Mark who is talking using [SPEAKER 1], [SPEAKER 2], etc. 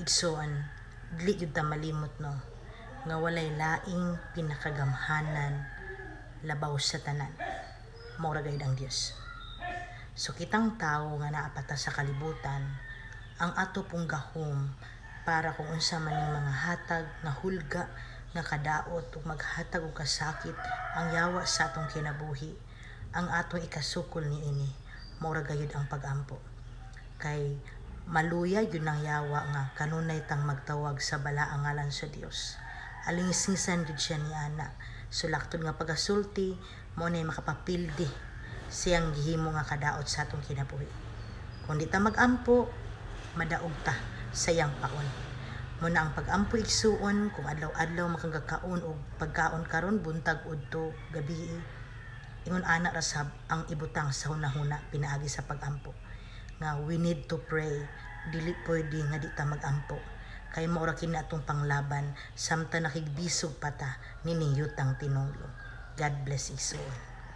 [SPEAKER 1] igsoon, dili jud ta malimot no nga walay laing pinakagamhanan labaw sa tanan, mao ra gayud ang Dios. So kitang tawo nga naa pa ta sa kalibutan, ang ato pong gahom para kung unsa man ning mga hatag nga hulga nga kadaot ug maghatag og kasakit ang yawa sa atong kinabuhi, ang atong ikasukol niini mao ra gayud ang pag-ampo. Kay maluya yun ang yawa nga kanunay tang magtawag sa balaang ngalan sa Dios. Alingisngisan jud siya ni ana. Sulakton nga pagasulti mo nay makapapildi siyang gihimo nga kadaot sa atong kinabuhi. Kung di ta mag-ampo, madaog ta sa iyang paon. Muna ang pag-ampo igsuon kung adlaw-adlaw makagakaon og pagkaon karon buntag udto gabi. Ingon ana ra sab ang ibutang sa hunahuna pinaagi sa pag-ampo. Nga we need to pray, dili pwede nga di ta mag-ampo. Kay mao ra kini atong panglaban samtang nakigbisog pa ta nining yutang tinunglo. God bless us all.